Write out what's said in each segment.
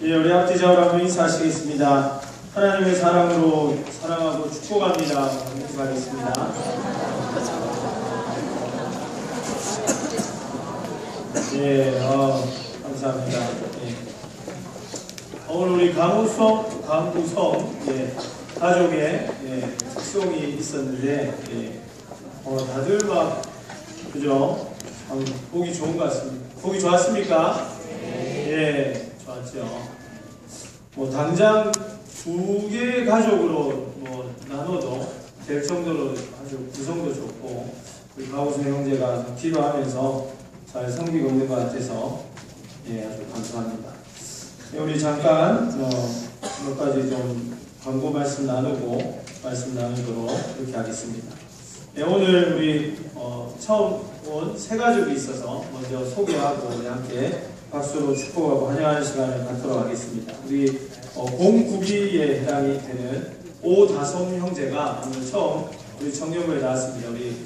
예, 우리 앞뒤좌우로 한번 인사하시겠습니다. 하나님의 사랑으로 사랑하고 축복합니다. 인사하겠습니다. 예, 감사합니다. 예. 오늘 우리 강구성 가족의 특송이 있었는데 다들 막 그죠? 보기 좋은 것 같습니다. 보기 좋았습니까? 예, 좋았죠. 뭐 당장 두 개의 가족으로 나눠도 될 정도로 아주 구성도 좋고 우리 가우성 형제가 기도하면서 잘 섬기고 있는 것 같아서 아주 감사합니다. 우리 잠깐 몇 가지 좀 광고 말씀 나누도록 이렇게 하겠습니다. 오늘 우리 처음 온 새 가족이 있어서 먼저 소개하고 우리 함께 박수로 축복하고 환영하는 시간을 갖도록 하겠습니다. 우리 09기에 해당이 되는 오다솜 형제가 오늘 처음 우리 청년부에 나왔습니다. 우리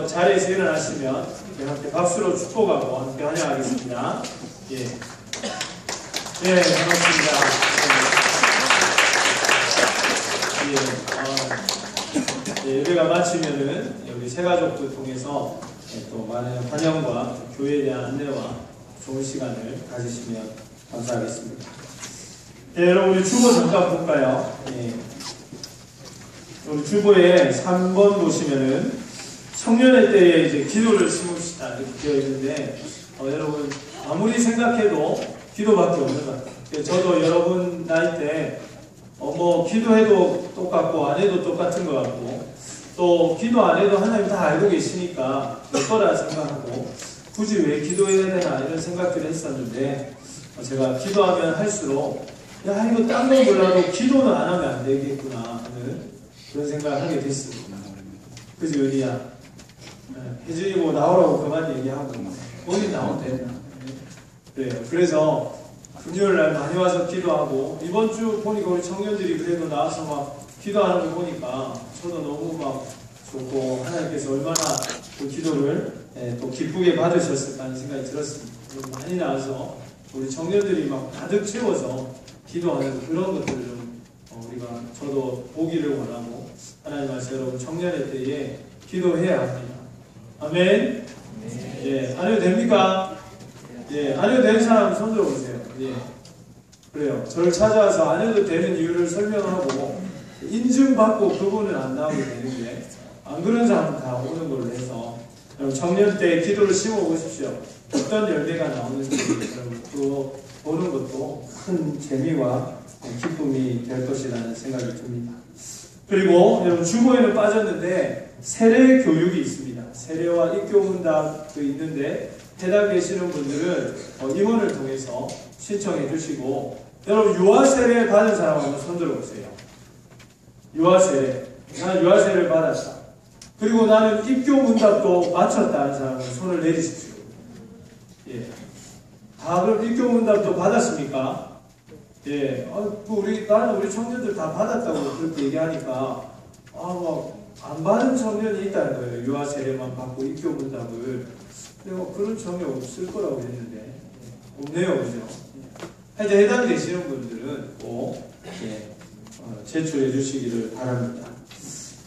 자리에서 일어나시면 함께 박수로 축복하고 함께 환영하겠습니다. 예, 반갑습니다. 예배가 마치면은 우리 새 가족들 통해서 또 많은 환영과 교회에 대한 안내와 좋은 시간을 가지시면 감사하겠습니다. 여러분 우리 주보 잠깐 볼까요? 우리 주보에 3번 보시면은 청년의 때에 이제 기도를 심읍시다 이렇게 되어 있는데 여러분 아무리 생각해도 기도밖에 없는 것 같아요. 저도 여러분 나이 때 기도해도 똑같고 안 해도 똑같은 것 같고 또 기도 안 해도 하나님 다 알고 계시니까 될 거라 생각하고 굳이 왜 기도해야 되나 이런 생각들을 했었는데 제가 기도하면 할수록 이거 딴 건 몰라도 기도는 안 하면 안 되겠구나 하는 그런 생각을 하게 됐습니다. 그지 은희야? 혜준이 뭐 나오라고 그만 얘기하고 거기 나온대. 그래요. 그래서 금요일날 많이 와서 기도하고 이번 주 보니까 우리 청년들이 그래도 나와서 막 기도하는 거 보니까 저도 너무 막 좋고 하나님께서 얼마나 그 기도를 또 기쁘게 받으셨을까 하는 생각이 들었습니다. 많이 나와서 우리 청년들이 막 가득 채워서 기도하는 그런 것들을 좀 우리가 저도 보기를 원하고 하나님 말씀 여러분 청년의 때에 기도해야 합니다. 아멘. 예, 안 해도 됩니까? 예, 안 해도 되는 사람 손 들어보세요. 예, 그래요. 저를 찾아와서 안 해도 되는 이유를 설명하고 인증받고 그분은 안 나오게 되는데 안 그런 사람은 다 오는 걸로 해서 여러분 청년 때 기도를 심어보십시오. 어떤 열매가 나오는지 여러분 그거 보는 것도 큰 재미와 기쁨이 될 것이라는 생각이 듭니다. 그리고 여러분 주보에는 빠졌는데 세례 교육이 있습니다. 세례와 입교문답도 있는데 해당 계시는 분들은 임원을 통해서 신청해 주시고 여러분 유아세례 받은 사람 한번 손 들어보세요. 유아세례. 나는 유아세례를 받았다. 그리고 나는 입교문답도 마쳤다 하는 사람은 손을 내리십시오. 예. 다 그럼 입교문답도 받았습니까? 예. 나는 우리 청년들 다 받았다고 그렇게 얘기하니까 안 받은 청년이 있다는 거예요. 유아세례만 받고 입교문답을. 근데 그런 청이 없을 거라고 했는데 없네요, 그죠? 하여튼 해당되시는 분들은 꼭 제출해 주시기를 바랍니다.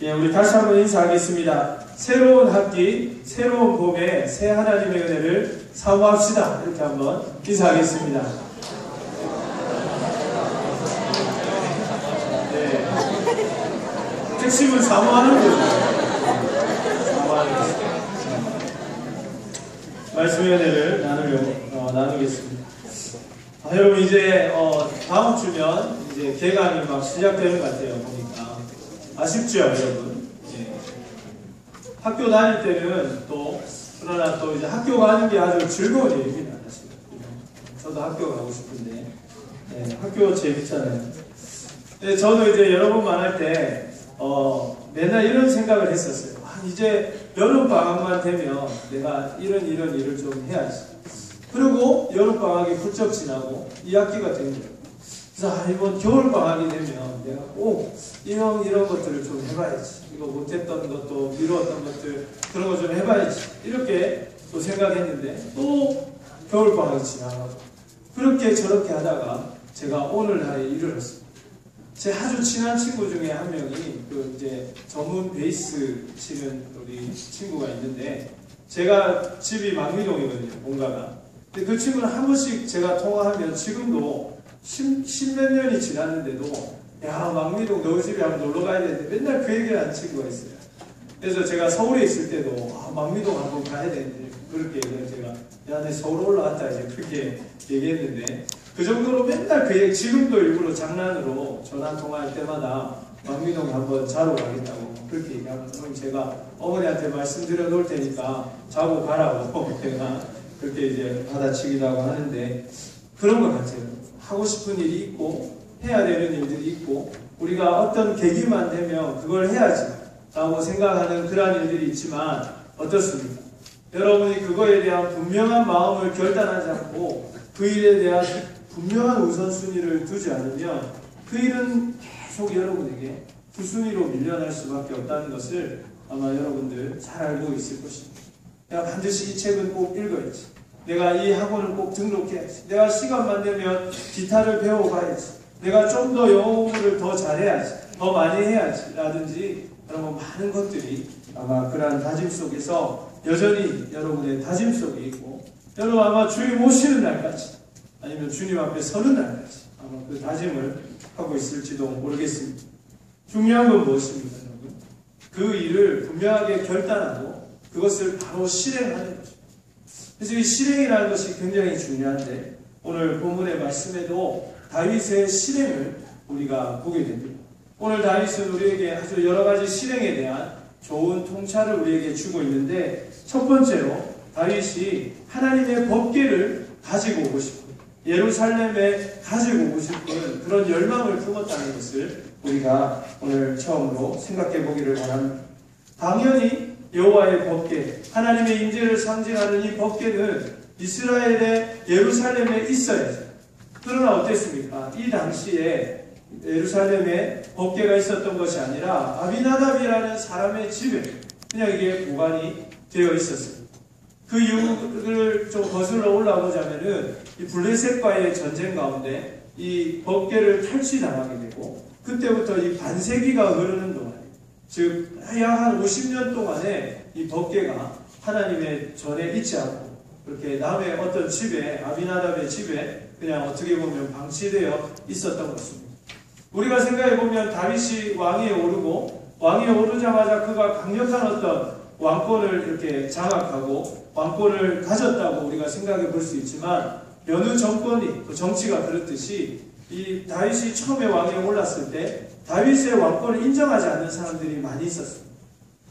예, 우리 다시 한번 인사하겠습니다. 새로운 학기, 새로운 봄에 새 하나님의 은혜를 사모합시다. 이렇게 한번 인사하겠습니다. 네. 핵심은 사모하는 거죠. 사모하는 거죠. 말씀의 은혜를 나누겠습니다. 여러분 이제 다음 주면 이제 개강이 막 시작되는 것 같아요. 보니까 아쉽죠, 여러분. 예. 학교 다닐 때는 그러나 또 이제 학교 가는 게 아주 즐거운 일입니다. 사실. 저도 학교 가고 싶은데 학교 재밌잖아요. 저도 이제 여러분 만날 때 맨날 이런 생각을 했었어요. 이제 여름 방학만 되면 내가 이런 일을 좀 해야지. 그리고 여름 방학이 훌쩍 지나고 2학기가 된 거예요. 그래서 이번 겨울 방학이 되면 내가 꼭 이런 것들을 좀 해봐야지. 이거 못했던 것도 미루었던 것들 그런 거 좀 해봐야지. 이렇게 또 생각했는데 또 겨울 방학이 지나가고 그렇게 저렇게 하다가 제가 오늘날에 이르렀습니다. 제 아주 친한 친구 중에 한 명이 이제 전문 베이스 치는 우리 친구가 있는데, 제가 집이 망미동이거든요, 본가가. 근데 그 친구는 한 번씩 제가 통화하면 지금도 십몇 년이 지났는데도, 야, 망미동 너 집에 한번 놀러 가야 되는데 맨날 그 얘기를 하는 친구가 있어요. 그래서 제가 서울에 있을 때도 망미동 한번 가야 되는데, 그렇게 제가 야, 내 서울 올라왔다 이제 그렇게 얘기했는데, 그 정도로 맨날 그 얘기, 지금도 일부러 장난으로 전화 통화할 때마다 망미동 한번 자러 가겠다고 그렇게 얘기하면, 그럼 제가 어머니한테 말씀드려 놓을 테니까 자고 가라고 제가 그렇게 이제 받아치기도 하고 하는데, 그런 것 같아요. 하고 싶은 일이 있고 해야 되는 일들이 있고, 우리가 어떤 계기만 되면 그걸 해야지 라고 생각하는 그러한 일들이 있지만, 어떻습니까? 여러분이 그거에 대한 분명한 마음을 결단하지 않고 그 일에 대한 분명한 우선순위를 두지 않으면 그 일은 계속 여러분에게 후순위로 밀려날 수밖에 없다는 것을 아마 여러분들 잘 알고 있을 것입니다. 내가 반드시 이 책은 꼭 읽어야지, 내가 이 학원을 꼭 등록해야지, 내가 시간만 되면 기타를 배워가야지, 내가 좀 더 영어 공부를 더 잘해야지, 더 많이 해야지 라든지, 여러분 많은 것들이 아마 그러한 다짐 속에서 여전히 여러분의 다짐 속에 있고, 여러분 아마 주님 오시는 날까지, 아니면 주님 앞에 서는 날까지 아마 그 다짐을 하고 있을지도 모르겠습니다. 중요한 건 무엇입니까, 여러분? 그 일을 분명하게 결단하고 그것을 바로 실행하는 거죠. 그래서 이 실행이라는 것이 굉장히 중요한데, 오늘 본문의 말씀에도 다윗의 실행을 우리가 보게 됩니다. 오늘 다윗은 우리에게 아주 여러 가지 실행에 대한 좋은 통찰을 우리에게 주고 있는데, 첫 번째로 다윗이 하나님의 법궤를 가지고 오고 싶은, 예루살렘에 가지고 오고 싶은 그런 열망을 품었다는 것을 우리가 오늘 처음으로 생각해 보기를 바랍니다. 당연히 여호와의 법궤, 하나님의 임재를 상징하는 이 법궤는 이스라엘의 예루살렘에 있어야죠. 그러나 어땠습니까? 이 당시에 예루살렘에 법궤가 있었던 것이 아니라 아비나답이라는 사람의 집에 그냥 이게 보관이 되어 있었습니다. 그 이유를 좀 거슬러 올라오자면은 이 블레셋과의 전쟁 가운데 이 법궤를 탈취당하게 되고, 그때부터 이 반세기가 흐르는 동안에, 즉 약 한 50년 동안에 이 법궤가 하나님의 전에 있지 않고 그렇게 남의 어떤 집에, 아비나답의 집에 그냥 어떻게 보면 방치되어 있었던 것입니다. 우리가 생각해 보면 다윗이 왕위에 오르고, 왕위에 오르자마자 그가 강력한 어떤 왕권을 이렇게 장악하고 왕권을 가졌다고 우리가 생각해 볼 수 있지만, 여느 정권이, 또 정치가 그렇듯이 이 다윗이 처음에 왕위에 올랐을 때 다윗의 왕권을 인정하지 않는 사람들이 많이 있었습니다.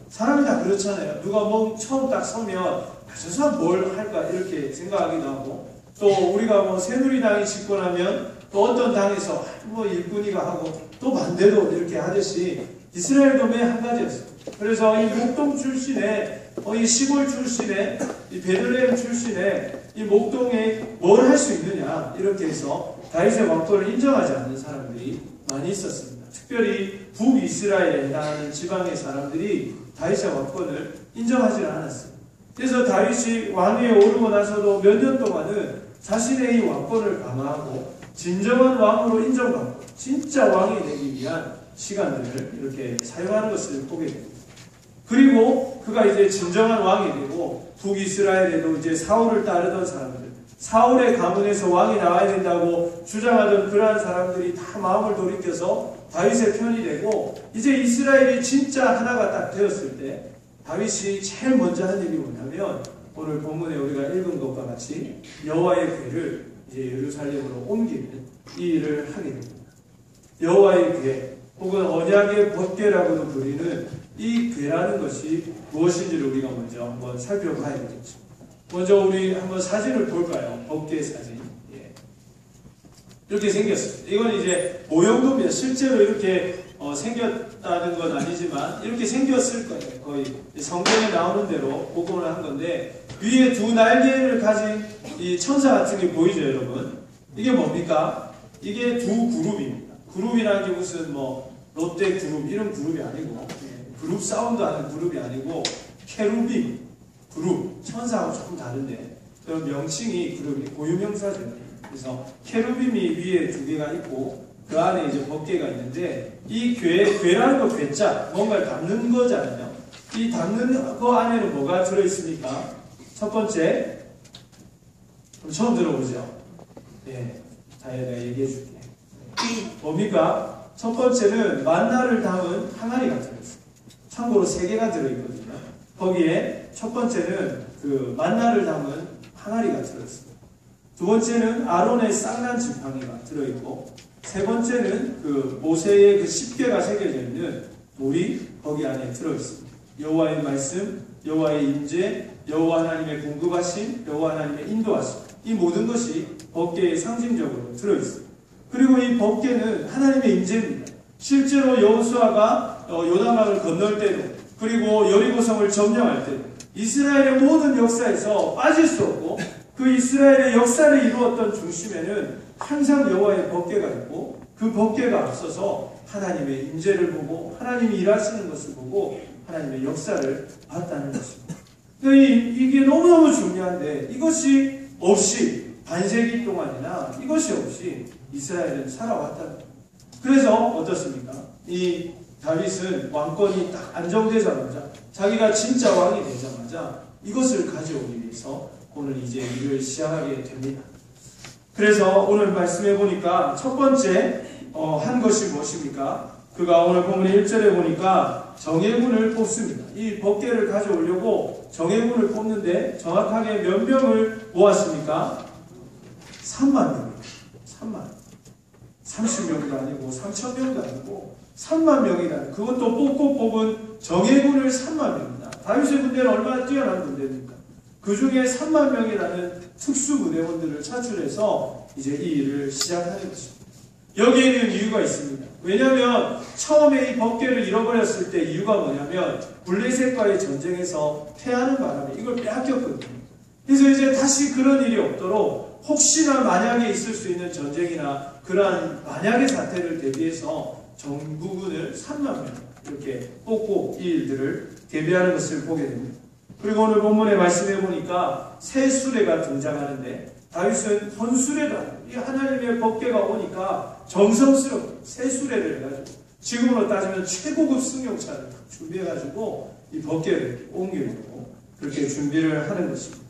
사람이 다 그렇잖아요. 누가 뭐 처음 딱 서면 저 사람 뭘 할까 이렇게 생각하기도 하고, 또 우리가 뭐 새누리당이 집권하면 또 어떤 당에서 뭐 일꾼이가 하고 또 반대로 이렇게 하듯이 이스라엘도 매 한 가지였어요. 그래서 이 목동 출신의, 이 시골 출신의, 이 베들레헴 출신의 이 목동에 뭘 할 수 있느냐, 이렇게 해서 다윗의 왕권을 인정하지 않는 사람들이 많이 있었습니다. 특별히 북이스라엘에 해당하는 지방의 사람들이 다윗의 왕권을 인정하지 않았어요. 그래서 다윗이 왕위에 오르고 나서도 몇 년 동안은 자신의 이 왕권을 강화하고 진정한 왕으로 인정받고 진짜 왕이 되기 위한 시간들을 이렇게 사용하는 것을 보게 됩니다. 그리고 그가 이제 진정한 왕이 되고, 북이스라엘에도 이제 사울을 따르던 사람들, 사울의 가문에서 왕이 나와야 된다고 주장하던 그러한 사람들이 다 마음을 돌이켜서 다윗의 편이 되고, 이제 이스라엘이 진짜 하나가 딱 되었을 때 다윗이 제일 먼저 한 일이 뭐냐면, 오늘 본문에 우리가 읽은 것과 같이 여호와의 궤를 이제 예루살렘으로 옮기는 이 일을 하게 됩니다. 여호와의 궤, 혹은 언약의 법궤라고도 부르는 이 궤라는 것이 무엇인지를 우리가 먼저 한번 살펴봐야 되겠죠. 먼저 우리 한번 사진을 볼까요? 법궤 사진. 예. 이렇게 생겼습니다. 이건 이제 모형도입니다. 실제로 이렇게 생겼다는 건 아니지만 이렇게 생겼을 거예요. 거의 성경에 나오는 대로 복원을 한 건데, 위에 두 날개를 가진 이 천사 같은 게 보이죠, 여러분? 이게 뭡니까? 이게 두 그룹입니다. 그룹이라는 게 무슨 뭐 롯데 그룹 이런 그룹이 아니고, 그룹 사운드 하는 그룹이 아니고 케루빔 그룹, 천사하고 조금 다른데 그런 명칭이 그룹이 고유명사죠. 그래서 케루빔이 위에 두 개가 있고 그 안에 이제 법궤가 있는데 이 궤라는 거 궤자 뭔가를 담는 거잖아요. 이 담는 거 안에는 뭐가 들어있습니까? 첫 번째 처음 들어보죠? 예, 자 내가 얘기해 줄게. 뭡니까? 첫 번째는 만나를 담은 항아리가 들어있어요. 참고로 3개가 들어있거든요. 거기에 첫 번째는 그 만나를 담은 항아리가 들어있어요. 두 번째는 아론의 쌍난 지팡이가 들어있고, 세 번째는 그 모세의 그 십궤가 새겨져 있는 돌이 거기 안에 들어있습니다. 여호와의 말씀, 여호와의 임재, 여호와 하나님의 공급하심, 여호와 하나님의 인도하심, 이 모든 것이 법궤에 상징적으로 들어있습니다. 그리고 이 법궤는 하나님의 임재입니다. 실제로 여호수아가 요단강을 건널 때도, 그리고 여리고성을 점령할 때도 이스라엘의 모든 역사에서 빠질 수 없고, 그 이스라엘의 역사를 이루었던 중심에는 항상 여호와의 법궤가 있고, 그 법궤가 앞서서 하나님의 임재를 보고 하나님이 일하시는 것을 보고 하나님의 역사를 봤다는 것입니다. 이게 너무너무 중요한데, 이것이 없이 반세기 동안이나 이것이 없이 이스라엘은 살아왔다는 거예요. 그래서 어떻습니까? 이 다윗은 왕권이 딱 안정되자마자, 자기가 진짜 왕이 되자마자 이것을 가져오기 위해서 오늘 이제 일을 시작하게 됩니다. 그래서 오늘 말씀해 보니까 첫 번째 한 것이 무엇입니까? 그가 오늘 본문 1절에 보니까 정예군을 뽑습니다. 이 법궤를 가져오려고 정예군을 뽑는데 정확하게 몇 명을 모았습니까? 3만 명입니다. 3만. 30명도 아니고 3,000명도 아니고 3만 명이라는, 그것도 뽑고 뽑은 정예군을 3만 명입니다. 다윗의 군대는 얼마나 뛰어난 군대입니까? 그 중에 3만 명이라는 특수 부대원들을 차출해서 이제 이 일을 시작하는 것입니다. 여기에는 이유가 있습니다. 왜냐하면 처음에 이 법궤를 잃어버렸을 때 이유가 뭐냐면 블레셋과의 전쟁에서 패하는 바람에 이걸 빼앗겼거든요. 그래서 이제 다시 그런 일이 없도록 혹시나 만약에 있을 수 있는 전쟁이나 그러한 만약의 사태를 대비해서 정부군을 3만 명 이렇게 뽑고 이 일들을 대비하는 것을 보게 됩니다. 그리고 오늘 본문에 말씀해 보니까 새 수레가 등장하는데, 다윗은 헌수레도 아니고 이 하나님의 법궤가 오니까 정성스럽게 새 수레를 해가지고, 지금으로 따지면 최고급 승용차를 준비해가지고 이 법궤를 옮기려고 그렇게 준비를 하는 것입니다.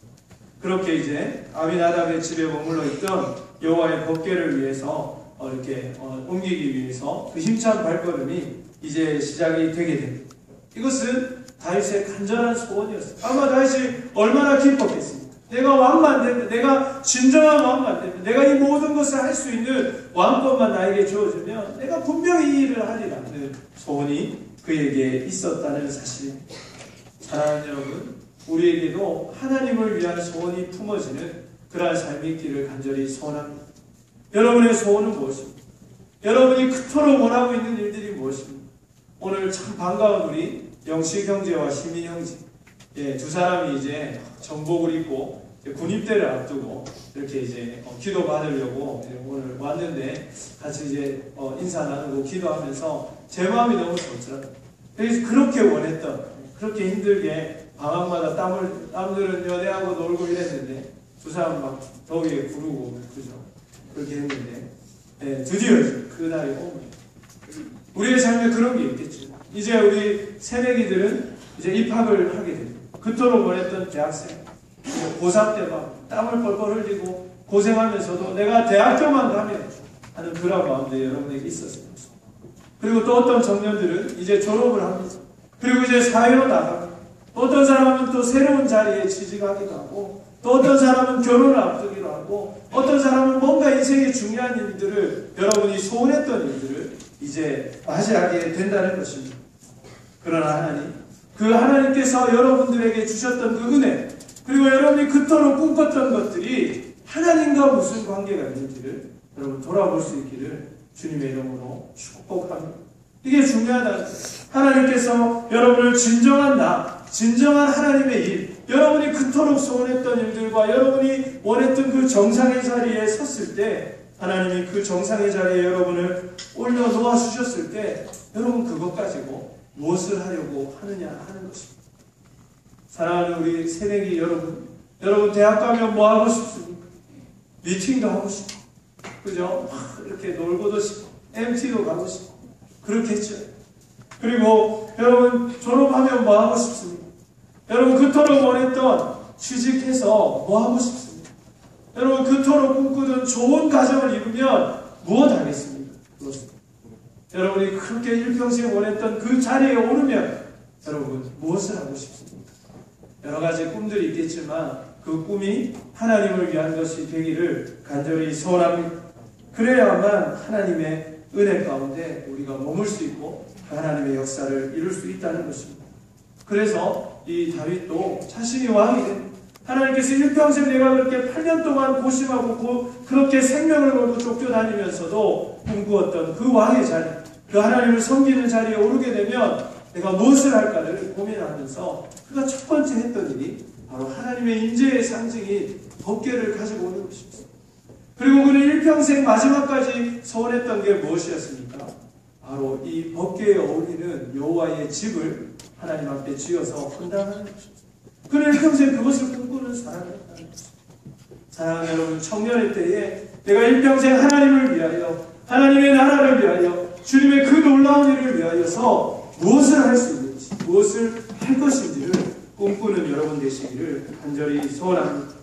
그렇게 이제 아비나답의 집에 머물러 있던 여호와의 법궤를 위해서 이렇게 옮기기 위해서 그 힘찬 발걸음이 이제 시작이 되게 됩니다. 이것은 다윗의 간절한 소원이었어요. 아마 다윗이 얼마나 기뻤겠습니까? 내가 왕만 되면, 내가 진정한 왕만 되면, 내가 이 모든 것을 할 수 있는 왕권만 나에게 주어지면 내가 분명히 이 일을 하리라는 소원이 그에게 있었다는 사실입니다. 사랑하는 여러분, 우리에게도 하나님을 위한 소원이 품어지는 그러한 삶이 있기를 간절히 소원합니다. 여러분의 소원은 무엇입니까? 여러분이 그토록 원하고 있는 일들이 무엇입니까? 오늘 참 반가운 우리 영식 형제와 시민 형제, 두 사람이 이제 정복을 입고 군입대를 앞두고 이렇게 이제 기도 받으려고 오늘 왔는데, 같이 이제 인사 나누고 기도하면서 제 마음이 너무 좋더라고요. 그래서 그렇게 원했던, 그렇게 힘들게 방학마다 땀들은 연애하고 놀고 이랬는데 두 사람 막 더위에 구르고 그죠? 그렇게 했는데 드디어 그날이 옵니다. 우리의 삶에 그런 게 있겠죠. 이제 우리 새내기들은 이제 입학을 하게 됩니다. 그토록 원했던 대학생, 고3 때 막 땀을 뻘뻘 흘리고 고생하면서도 내가 대학교만 가면 하는 그런 마음도 여러분에게 있었습니다. 그리고 또 어떤 청년들은 이제 졸업을 합니다. 그리고 이제 사회로 나갑니다. 어떤 사람은 또 새로운 자리에 취직하기도 하고, 또 어떤 사람은 결혼을 앞두기도 하고, 어떤 사람은 뭔가 인생의 중요한 일들을, 여러분이 소원했던 일들을 이제 맞이하게 된다는 것입니다. 그러나 하나님, 그 하나님께서 여러분들에게 주셨던 그 은혜, 그리고 여러분이 그토록 꿈꿨던 것들이 하나님과 무슨 관계가 있는지를 여러분 돌아볼 수 있기를 주님의 이름으로 축복합니다. 이게 중요하다. 하나님께서 여러분을 진정한 하나님의 일, 여러분이 그토록 소원했던 일들과 여러분이 원했던 그 정상의 자리에 섰을 때, 하나님이 그 정상의 자리에 여러분을 올려놓아 주셨을 때, 여러분 그것 가지고 무엇을 하려고 하느냐 하는 것입니다. 사랑하는 우리 새내기 여러분, 여러분 대학 가면 뭐 하고 싶습니까? 미팅도 하고 싶고, 그죠? 이렇게 놀고도 싶고, MT도 가고 싶고, 그렇겠죠. 그리고 여러분 졸업하면 뭐 하고 싶습니까? 여러분 그토록 원했던 취직해서 뭐 하고 싶습니까? 여러분 그토록 꿈꾸던 좋은 가정을 이루면 무엇 하겠습니까? 그렇습니다. 여러분이 그렇게 일평생 원했던 그 자리에 오르면 여러분 무엇을 하고 싶습니까? 여러 가지 꿈들이 있겠지만 그 꿈이 하나님을 위한 것이 되기를 간절히 소원합니다. 그래야만 하나님의 은혜 가운데 우리가 머물 수 있고 하나님의 역사를 이룰 수 있다는 것입니다. 그래서 이 다윗도 자신이 왕이 됩니다. 하나님께서 일평생 내가 그렇게 8년 동안 고심하고 그렇게 생명을 걸고 쫓겨다니면서도 꿈꾸었던 그 왕의 자리, 그 하나님을 섬기는 자리에 오르게 되면 내가 무엇을 할까를 고민하면서 그가 첫 번째 했던 일이 바로 하나님의 인재의 상징인 법궤를 가지고 오는 것입니다. 그리고 그는 일평생 마지막까지 소원했던 게 무엇이었습니까? 바로 이 법궤에 어울리는 여호와의 집을 하나님 앞에 지어서 헌당하는 것입니다. 그는 일평생 그것을 꿈꾸는 사람이었다는 것입니다. 사랑하는 여러분, 청년의 때에 내가 일평생 하나님을 위하여, 하나님의 나라를 위하여, 주님의 그 놀라운 일을 위하여서 무엇을 할 수 있는지, 무엇을 할 것인지를 꿈꾸는 여러분 되시기를 간절히 소원합니다.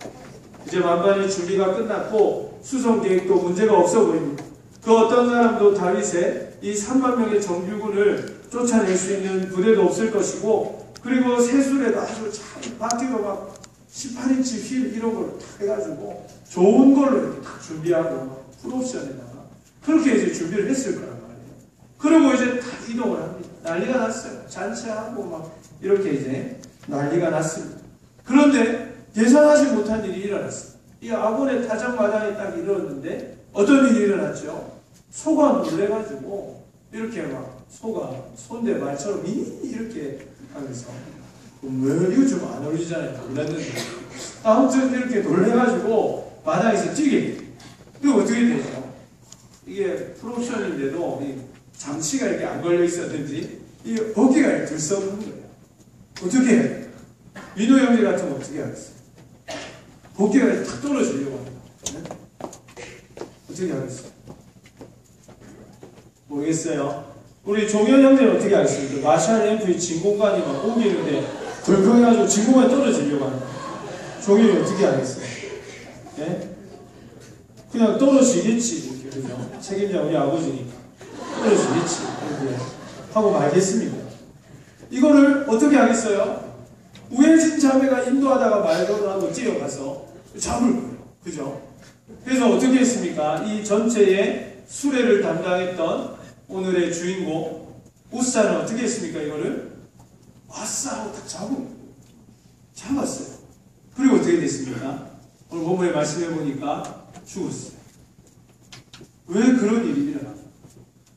이제 만반의 준비가 끝났고 수송 계획도 문제가 없어 보입니다. 그 어떤 사람도 다윗의 이 3만 명의 정규군을 쫓아낼 수 있는 부대도 없을 것이고, 그리고 세술에도 아주 잘 바퀴가 막 18인치 휠 이런 걸로 탁 해가지고 좋은 걸로 이렇게 딱 준비하고 풀옵션에다가 그렇게 이제 준비를 했을 거란 말이에요. 그리고 이제 다 이동을 합니다. 난리가 났어요. 잔치하고 막 이렇게 이제 난리가 났습니다. 그런데 예상하지 못한 일이 일어났어요. 이 아곤의 타작마당에 딱 이르렀는데 어떤 일이 일어났죠? 소가 놀래가지고 이렇게 막 소가 손대 말처럼 이렇게 하면서 왜 이거 좀 안 어울리잖아요. 놀랐는데 아무튼 이렇게 놀래가지고 마당에서 뛰게. 이거 어떻게 되죠? 이게 풀옵션인데도 이 장치가 이렇게 안 걸려 있었는지 이 어깨가 이렇게 들썩는 거예요. 어떻게 해요? 민호 형제 같으면 어떻게 하겠어요? 어깨가 이렇게 탁 떨어지려고 합니다. 네? 어떻게 하겠어요? 모르겠어요. 우리 종현 형제는 어떻게 하겠습니까? 마샬 앰프의 진공관이 막 옮기는데 덜컹해가지고 진공관이 떨어지려고 합니다. 종현이 어떻게 하겠어요? 네? 그냥 떨어지겠지. 이렇게, 그죠? 책임자 우리 아버지니까. 떨어지겠지. 이렇게 하고 말겠습니다. 이거를 어떻게 하겠어요? 우회진 자매가 인도하다가 말도 하고 뛰어가서 잡을 거예요. 그죠? 그래서 어떻게 했습니까? 이 전체의 수레를 담당했던 오늘의 주인공 우사는 어떻게 했습니까? 이거를 아싸 하고 딱 잡았어요. 그리고 어떻게 됐습니까? 오늘 본문에 말씀해 보니까 죽었어요. 왜 그런 일이 일어나요?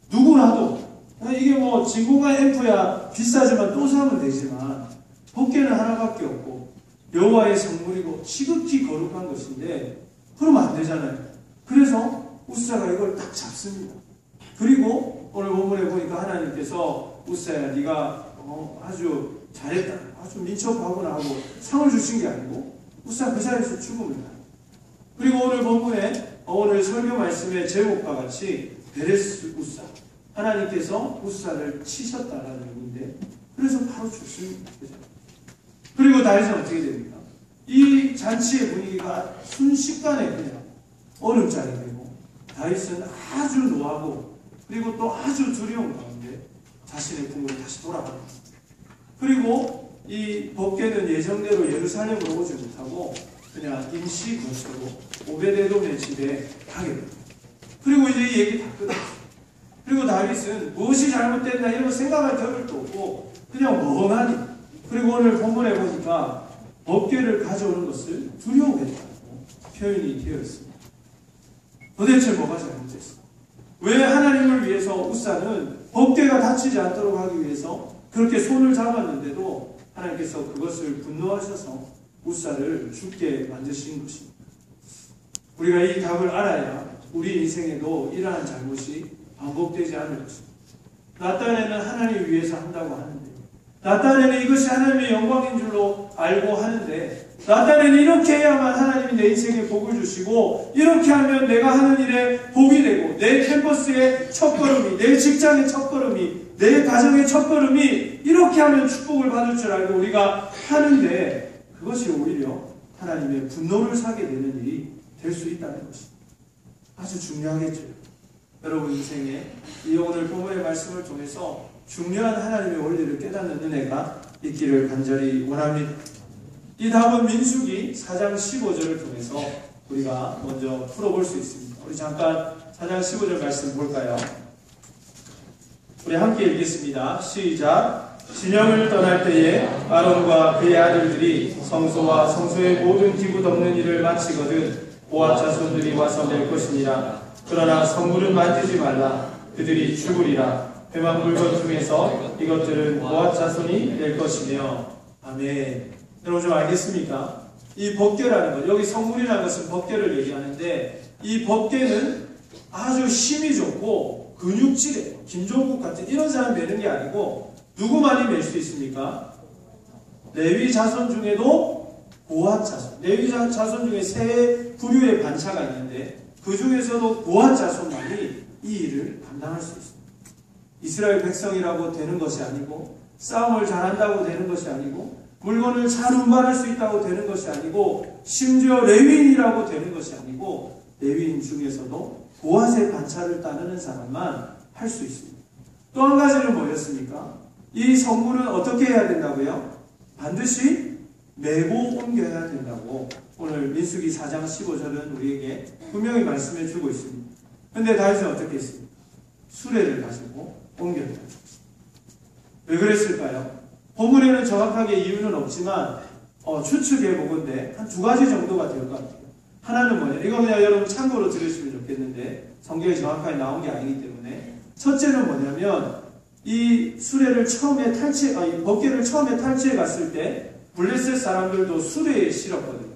누구라도 이게 뭐 진공관 앰프야 비싸지만 또 사면 되지만 법궤는 하나밖에 없고 여호와의 성물이고 지극히 거룩한 것인데 그러면 안 되잖아요. 그래서 우사가 이걸 딱 잡습니다. 그리고 오늘 본문에 보니까 하나님께서 우사야 네가 아주 잘했다, 아주 민첩하구나 하고 상을 주신 게 아니고 우사 그 자리에서 죽음을 당해요. 그리고 오늘 본문에 오늘 설교 말씀의 제목과 같이 베레스 우사, 하나님께서 우사를 치셨다라는 의미인데 그래서 바로 죽습니다. 그리고 다윗은 어떻게 됩니까? 이 잔치의 분위기가 순식간에 그냥 얼음장이 되고 다윗은 아주 노하고 그리고 또 아주 두려운 가운데 자신의 궁으로 다시 돌아갑니다. 그리고 이 법궤는 예정대로 예루살렘으로 오지 못하고 그냥 임시 거처로 오베데돔의 집에 가게 됩니다. 그리고 이제 이 얘기 다 끝났어요. 그리고 다윗은 무엇이 잘못됐나 이런 거 생각할 겨를도 없고 그냥 멍하니, 그리고 오늘 본문에 보니까 법궤를 가져오는 것을 두려워했다고 표현이 되어 있습니다. 도대체 뭐가 잘못됐어? 왜 하나님을 위해서 우사는 법궤가 다치지 않도록 하기 위해서 그렇게 손을 잡았는데도 하나님께서 그것을 분노하셔서 우사를 죽게 만드신 것입니다. 우리가 이 답을 알아야 우리 인생에도 이러한 잘못이 반복되지 않을 것입니다. 나 딴에는 하나님을 위해서 한다고 하는데, 나 딴에는 이것이 하나님의 영광인 줄로 알고 하는데 나단에는 이렇게 해야만 하나님이 내 인생에 복을 주시고, 이렇게 하면 내가 하는 일에 복이 되고, 내 캠퍼스의 첫걸음이, 내 직장의 첫걸음이, 내 가정의 첫걸음이 이렇게 하면 축복을 받을 줄 알고 우리가 하는데, 그것이 오히려 하나님의 분노를 사게 되는 일이 될 수 있다는 것입니다. 아주 중요하겠죠. 여러분 인생에 이 오늘 본문의 말씀을 통해서 중요한 하나님의 원리를 깨닫는 은혜가 있기를 간절히 원합니다. 이 답은 민수기 4장 15절을 통해서 우리가 먼저 풀어볼 수 있습니다. 우리 잠깐 4장 15절 말씀 볼까요? 우리 함께 읽겠습니다. 시작. 진영을 떠날 때에 아론과 그의 아들들이 성소와 성소의 모든 기구 덮는 일을 마치거든 고앗 자손들이 와서 낼 것이니라. 그러나 성물은 만지지 말라. 그들이 죽으리라. 회막 물건 중에서 이것들은 고앗 자손이 낼 것이며. 아멘. 여러분 좀 알겠습니까? 이 법궤라는 것, 여기 성물이라는 것은 법궤를 얘기하는데, 이 법궤는 아주 힘이 좋고 근육질에 김종국 같은 이런 사람이 매는 게 아니고, 누구만이 맬 수 있습니까? 레위 자손 중에도 고앗 자손, 레위 자손 중에 세 부류의 반차가 있는데 그 중에서도 고앗 자손만이 이 일을 감당할 수 있습니다. 이스라엘 백성이라고 되는 것이 아니고, 싸움을 잘한다고 되는 것이 아니고, 물건을 잘 운반할 수 있다고 되는 것이 아니고, 심지어 레위인이라고 되는 것이 아니고, 레위인 중에서도 고앗의 반차를 따르는 사람만 할 수 있습니다. 또 한 가지는 뭐였습니까? 이 성물은 어떻게 해야 된다고요? 반드시 메고 옮겨야 된다고 오늘 민수기 4장 15절은 우리에게 분명히 말씀해 주고 있습니다. 그런데 다윗은 어떻게 했습니까? 수레를 가지고 옮겼다. 왜 그랬을까요? 본문에는 정확하게 이유는 없지만 추측해 보건대 한 두 가지 정도가 될 것 같아요. 하나는 뭐냐? 이거 그냥 여러분 참고로 들으시면 좋겠는데 성경에 정확하게 나온 게 아니기 때문에, 첫째는 뭐냐면 이 수레를 처음에 법궤를 처음에 탈취해 갔을 때 블레셋 사람들도 수레에 실었거든요.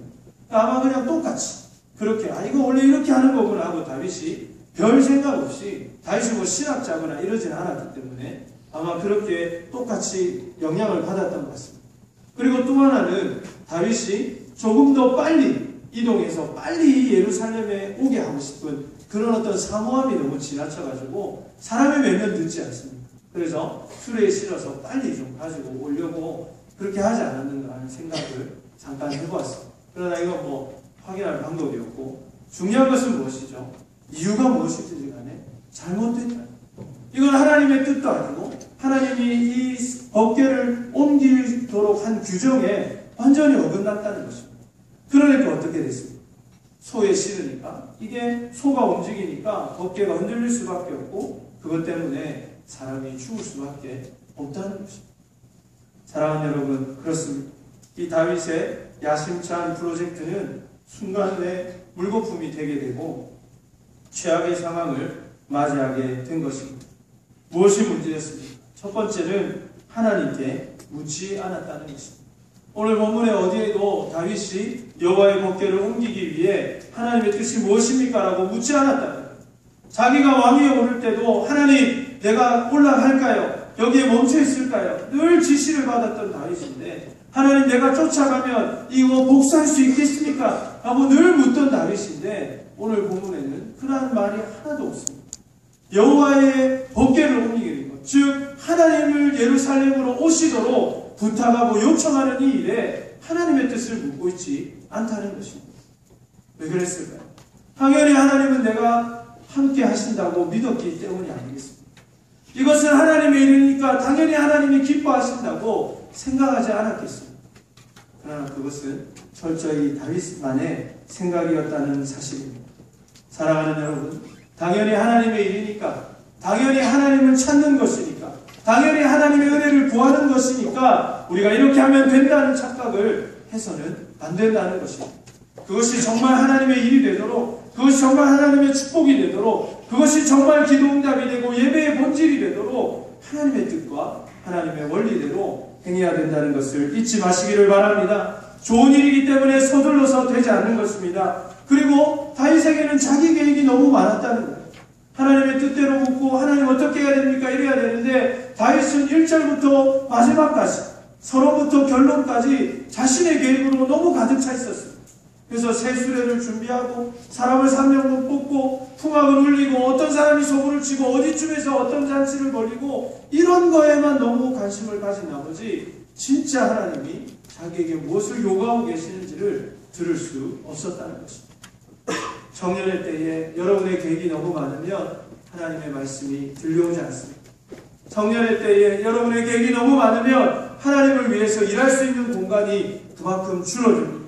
아마 그냥 똑같이 그렇게 이거 원래 이렇게 하는 거구나 하고 다윗이 별 생각 없이, 다윗이 뭐 신학자거나 이러진 않았기 때문에 아마 그렇게 똑같이 영향을 받았던 것 같습니다. 그리고 또 하나는 다윗이 조금 더 빨리 이동해서 빨리 예루살렘에 오게 하고 싶은 그런 어떤 사모함이 너무 지나쳐가지고 사람의 매면 듣지 않습니다. 그래서 수레에 실어서 빨리 좀 가지고 오려고 그렇게 하지 않았는가 하는 생각을 잠깐 해보았습니다. 그러나 이건 뭐 확인할 방법이 없고, 중요한 것은 무엇이죠? 이유가 무엇이든지 간에 잘못됐다. 이건 하나님의 뜻도 아니고 하나님이 이 법궤를 옮기도록 한 규정에 완전히 어긋났다는 것입니다. 그러니까 어떻게 됐습니까? 소에 실으니까, 이게 소가 움직이니까 법궤가 흔들릴 수밖에 없고, 그것 때문에 사람이 죽을 수밖에 없다는 것입니다. 사랑하는 여러분, 그렇습니다. 이 다윗의 야심찬 프로젝트는 순간에 물거품이 되게 되고 최악의 상황을 맞이하게 된 것입니다. 무엇이 문제였습니까? 첫 번째는 하나님께 묻지 않았다는 것입니다. 오늘 본문에 어디에도 다윗이 여호와의 법궤를 옮기기 위해 하나님의 뜻이 무엇입니까? 라고 묻지 않았다는 거예요. 자기가 왕위에 오를 때도 하나님 내가 올라갈까요? 여기에 멈춰 있을까요? 늘 지시를 받았던 다윗인데, 하나님 내가 쫓아가면 이거 복수할 수 있겠습니까? 하고 늘 묻던 다윗인데, 오늘 본문에는 그러한 말이 하나도 없습니다. 여호와의 법궤를 옮기게 된 것, 즉 하나님을 예루살렘으로 오시도록 부탁하고 요청하는 이 일에 하나님의 뜻을 묻고 있지 않다는 것입니다. 왜 그랬을까요? 당연히 하나님은 내가 함께 하신다고 믿었기 때문이 아니겠습니까? 이것은 하나님의 일이니까 당연히 하나님이 기뻐하신다고 생각하지 않았겠습니까? 그러나 그것은 철저히 다윗만의 생각이었다는 사실입니다. 사랑하는 여러분, 당연히 하나님의 일이니까, 당연히 하나님을 찾는 것이니까, 당연히 하나님의 은혜를 구하는 것이니까 우리가 이렇게 하면 된다는 착각을 해서는 안 된다는 것입니다. 그것이 정말 하나님의 일이 되도록, 그것이 정말 하나님의 축복이 되도록, 그것이 정말 기도응답이 되고 예배의 본질이 되도록 하나님의 뜻과 하나님의 원리대로 행해야 된다는 것을 잊지 마시기를 바랍니다. 좋은 일이기 때문에 서둘러서 되지 않는 것입니다. 그리고 다윗에게는 자기 계획이 너무 많았다는 거예요. 하나님의 뜻대로 묻고 하나님 어떻게 해야 됩니까? 이래야 되는데 다윗은 1절부터 마지막까지 서로부터 결론까지 자신의 계획으로 너무 가득 차 있었어요. 그래서 새 수레를 준비하고 사람을 3명분 뽑고 풍악을 울리고 어떤 사람이 소구를 치고 어디쯤에서 어떤 잔치를 벌이고 이런 거에만 너무 관심을 가진 나머지 진짜 하나님이 자기에게 무엇을 요구하고 계시는지를 들을 수 없었다는 것입니다. 청년의 때에 여러분의 계획이 너무 많으면 하나님의 말씀이 들려오지 않습니다. 청년의 때에 여러분의 계획이 너무 많으면 하나님을 위해서 일할 수 있는 공간이 그만큼 줄어듭니다.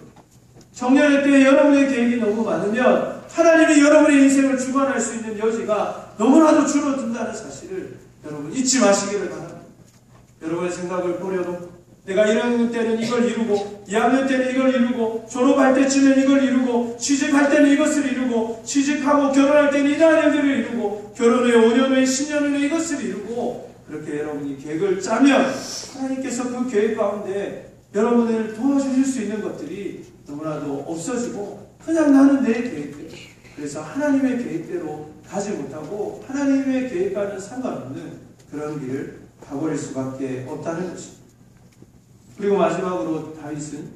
청년의 때에 여러분의 계획이 너무 많으면 하나님이 여러분의 인생을 주관할 수 있는 여지가 너무나도 줄어든다는 사실을 여러분 잊지 마시기를 바랍니다. 여러분의 생각을 버려놓고 내가 1학년 때는 이걸 이루고 2학년 때는 이걸 이루고 졸업할 때쯤엔 이걸 이루고 취직할 때는 이것을 이루고 취직하고 결혼할 때는 이러한 일들을 이루고 결혼 후에 5년 후에 10년 후에 이것을 이루고 그렇게 여러분이 계획을 짜면 하나님께서 그 계획 가운데 여러분을 도와주실 수 있는 것들이 너무나도 없어지고 그냥 나는 내 계획대로 그래서 하나님의 계획대로 가지 못하고 하나님의 계획과는 상관없는 그런 길을 가버릴 수밖에 없다는 것입니다. 그리고 마지막으로 다윗은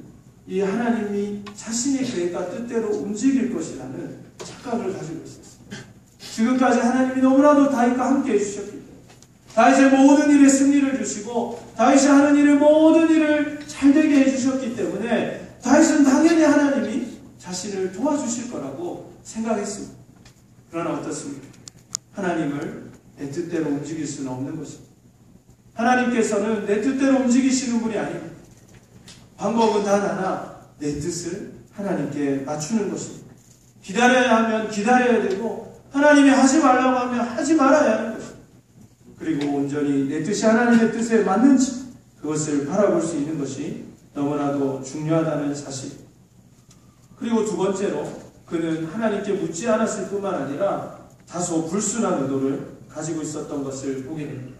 이 하나님이 자신의 계획과 뜻대로 움직일 것이라는 착각을 가지고 있었습니다. 지금까지 하나님이 너무나도 다윗과 함께 해주셨기 때문에 다윗의 모든 일에 승리를 주시고 다윗이 하는 일의 모든 일을 잘되게 해주셨기 때문에 다윗은 당연히 하나님이 자신을 도와주실 거라고 생각했습니다. 그러나 어떻습니까? 하나님을 내 뜻대로 움직일 수는 없는 것입니다. 하나님께서는 내 뜻대로 움직이시는 분이 아닙니다. 방법은 단 하나, 내 뜻을 하나님께 맞추는 것입니다. 기다려야 하면 기다려야 되고 하나님이 하지 말라고 하면 하지 말아야 하는 것입니다. 그리고 온전히 내 뜻이 하나님의 뜻에 맞는지 그것을 바라볼 수 있는 것이 너무나도 중요하다는 사실. 그리고 두 번째로 그는 하나님께 묻지 않았을 뿐만 아니라 다소 불순한 의도를 가지고 있었던 것을 보게 됩니다.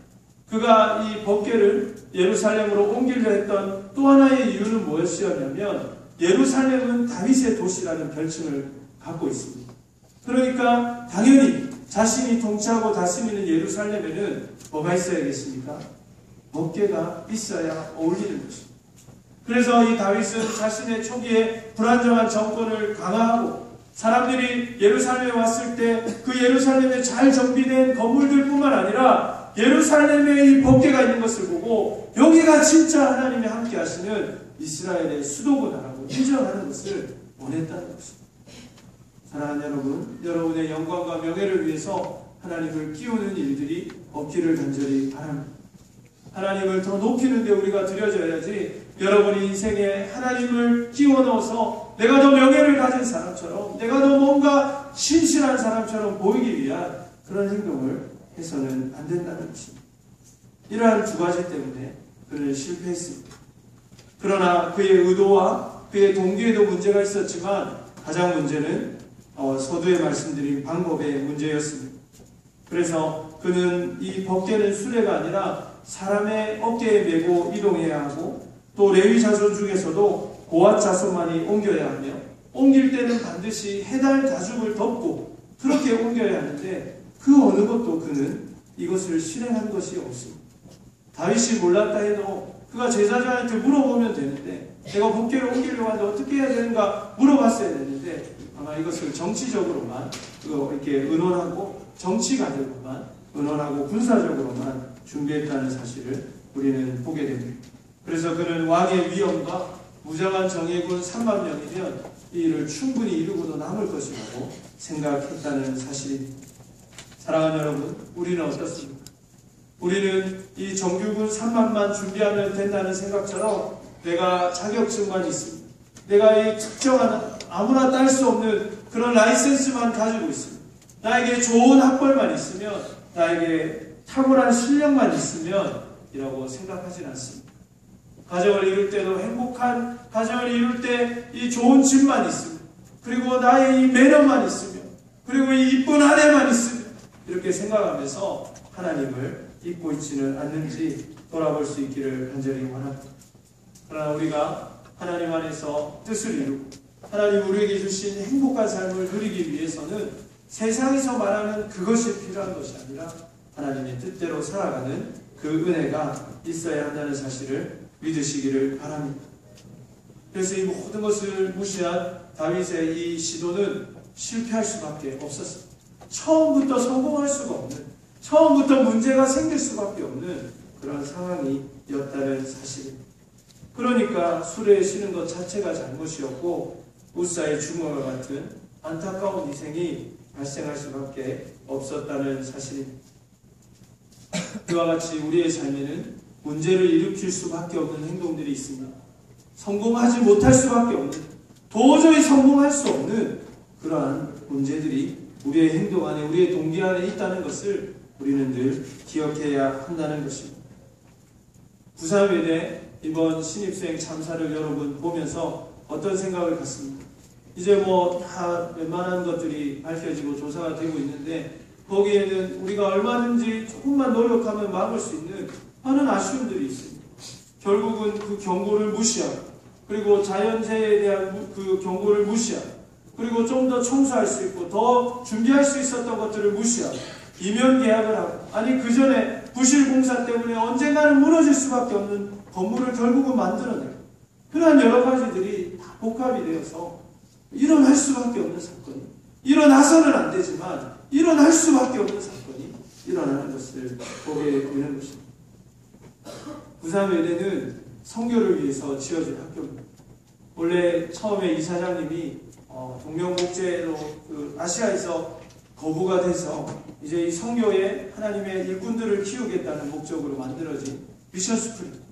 그가 이 법궤를 예루살렘으로 옮기려 했던 또 하나의 이유는 무엇이었냐면 예루살렘은 다윗의 도시라는 별칭을 갖고 있습니다. 그러니까 당연히 자신이 통치하고 다스리는 예루살렘에는 뭐가 있어야겠습니까? 법궤가 있어야 어울리는 것입니다. 그래서 이 다윗은 자신의 초기에 불안정한 정권을 강화하고 사람들이 예루살렘에 왔을 때 그 예루살렘에 잘 정비된 건물들 뿐만 아니라 예루살렘에 이 법궤가 있는 것을 보고 여기가 진짜 하나님이 함께 하시는 이스라엘의 수도구나라고 인정하는 것을 원했다는 것입니다. 사랑하는 여러분, 여러분의 영광과 명예를 위해서 하나님을 끼우는 일들이 없기를 간절히 바랍니다. 하나님을 더 높이는 데 우리가 들여져야지 여러분이 인생에 하나님을 끼워 넣어서 내가 더 명예를 가진 사람처럼 내가 더 뭔가 신실한 사람처럼 보이기 위한 그런 행동을 해서는 안 된다는 것입니다. 이러한 두 가지 때문에 그는 실패했습니다. 그러나 그의 의도와 그의 동기에도 문제가 있었지만 가장 문제는 서두에 말씀드린 방법의 문제였습니다. 그래서 그는 이 법궤는 수레가 아니라 사람의 어깨에 메고 이동해야 하고 또 레위 자손 중에서도 고앗 자손만이 옮겨야 하며 옮길 때는 반드시 해달 가죽을 덮고 그렇게 옮겨야 하는데 그 어느 것도 그는 이것을 실행한 것이 없습니다. 다윗이 몰랐다 해도 그가 제사장한테 물어보면 되는데 내가 법궤를 옮기려고 하는데 어떻게 해야 되는가 물어봤어야 되는데 아마 이것을 정치적으로만 이렇게 의논하고 정치가들로만 의논하고 군사적으로만 준비했다는 사실을 우리는 보게 됩니다. 그래서 그는 왕의 위엄과 무장한 정예군 3만 명이면 이 일을 충분히 이루고도 남을 것이라고 생각했다는 사실입니다. 사랑하는 여러분, 우리는 어떻습니까? 우리는 이 정규군 3만만 준비하면 된다는 생각처럼 내가 자격증만 있습니다. 내가 이 특정한 아무나 딸 수 없는 그런 라이센스만 가지고 있습니다. 나에게 좋은 학벌만 있으면 나에게 탁월한 실력만 있으면 이라고 생각하진 않습니다. 가정을 이룰 때도 행복한 가정을 이룰 때 이 좋은 집만 있으면 그리고 나의 이 매너만 있으면 그리고 이 이쁜 아내만 있으면 이렇게 생각하면서 하나님을 잊고 있지는 않는지 돌아볼 수 있기를 간절히 원합니다. 그러나 우리가 하나님 안에서 뜻을 이루고 하나님 우리에게 주신 행복한 삶을 누리기 위해서는 세상에서 말하는 그것이 필요한 것이 아니라 하나님의 뜻대로 살아가는 그 은혜가 있어야 한다는 사실을 믿으시기를 바랍니다. 그래서 이 모든 것을 무시한 다윗의 이 시도는 실패할 수밖에 없었습니다. 처음부터 성공할 수가 없는, 처음부터 문제가 생길 수밖에 없는 그런 상황이었다는 사실입니다. 그러니까 수레에 쉬는 것 자체가 잘못이었고 우사의 죽음과 같은 안타까운 희생이 발생할 수밖에 없었다는 사실입니다. 그와 같이 우리의 삶에는 문제를 일으킬 수밖에 없는 행동들이 있습니다. 성공하지 못할 수밖에 없는, 도저히 성공할 수 없는 그러한 문제들이 우리의 행동 안에, 우리의 동기 안에 있다는 것을 우리는 늘 기억해야 한다는 것입니다. 부산외대 이번 신입생 참사를 여러분 보면서 어떤 생각을 갖습니까? 이제 다 웬만한 것들이 밝혀지고 조사가 되고 있는데 거기에는 우리가 얼마든지 조금만 노력하면 막을 수 있는 많은 아쉬움들이 있습니다. 결국은 그 경고를 무시하고, 그리고 자연재해에 대한 그 경고를 무시하고, 그리고 좀 더 청소할 수 있고 더 준비할 수 있었던 것들을 무시하고 이면 계약을 하고, 아니 그 전에 부실 공사 때문에 언젠가는 무너질 수밖에 없는 건물을 결국은 만들어내고, 그러한 여러 가지들이 다 복합이 되어서 일어날 수밖에 없는 사건이, 일어나서는 안 되지만 일어날 수밖에 없는 사건이 일어나는 것을 보게 되는 것입니다. 부산외대는 선교를 위해서 지어진 학교입니다. 원래 처음에 이사장님이 동명복제로 아시아에서 거부가 돼서 이제 이 선교에 하나님의 일꾼들을 키우겠다는 목적으로 만들어진 미션스쿨입니다.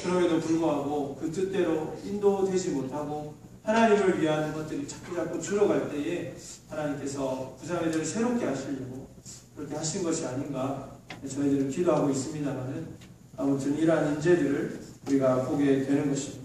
그럼에도 불구하고 그 뜻대로 인도되지 못하고 하나님을 위한 것들이 자꾸 줄어갈 때에 하나님께서 부산외대를 새롭게 하시려고 그렇게 하신 것이 아닌가 저희들은 기도하고 있습니다만은, 아무튼 이러한 인재들을 우리가 보게 되는 것입니다.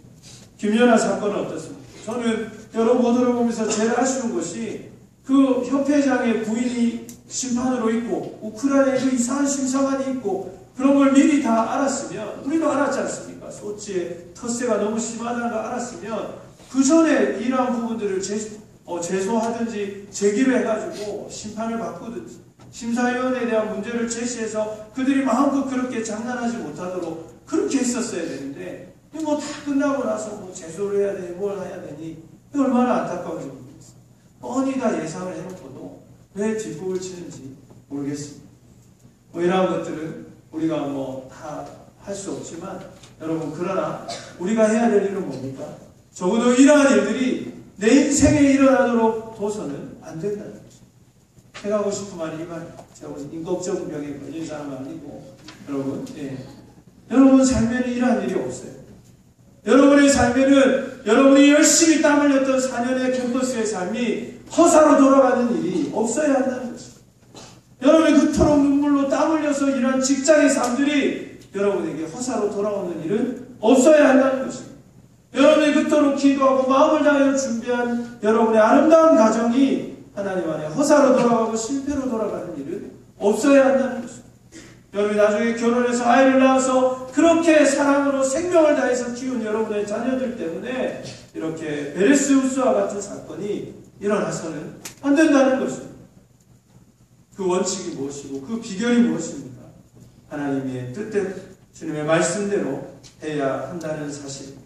김연아 사건은 어떻습니까? 저는 여러 보도를 보면서 제일 아쉬운 것이 그 협회장의 부인이 심판으로 있고 우크라이나에 그 이상한 심사관이 있고 그런 걸 미리 다 알았으면, 우리도 알았지 않습니까? 소치의 텃세가 너무 심하다는 걸 알았으면 그 전에 이러한 부분들을 제소하든지 제기를 해가지고 심판을 바꾸든지 심사위원회에 대한 문제를 제시해서 그들이 마음껏 그렇게 장난하지 못하도록 그렇게 했었어야 되는데, 다 끝나고 나서 제소를 해야 되니 뭘 해야 되니 얼마나 안타까운지 모르겠어요. 뻔히 다 예상을 해놓고도 왜 뒷북을 치는지 모르겠습니다. 이러한 것들은 우리가 다 할 수 없지만 여러분, 그러나 우리가 해야 될 일은 뭡니까? 적어도 이러한 일들이 내 인생에 일어나도록 둬서는 안 된다는 거죠. 제가 하고 싶은 말이 이 말이에요. 제가 무슨 인격적 병에 걸린 사람은 아니고, 여러분 삶에는 이러한 일이 없어요. 여러분의 삶에는 여러분이 열심히 땀 흘렸던 4년의 캠퍼스의 삶이 허사로 돌아가는 일이 없어야 한다는 것입니다. 여러분이 그토록 눈물로 땀 흘려서 일한 직장의 삶들이 여러분에게 허사로 돌아오는 일은 없어야 한다는 것입니다. 여러분이 그토록 기도하고 마음을 다하여 준비한 여러분의 아름다운 가정이 하나님 안에 허사로 돌아가고 실패로 돌아가는 일은 없어야 한다는 것입니다. 여러분이 나중에 결혼해서 아이를 낳아서 그렇게 사랑으로 생명을 다해서 키운 여러분의 자녀들 때문에 이렇게 베레스우스와 같은 사건이 일어나서는 안 된다는 것입니다. 그 원칙이 무엇이고 그 비결이 무엇입니까? 하나님의 뜻대로, 주님의 말씀대로 해야 한다는 사실입니다.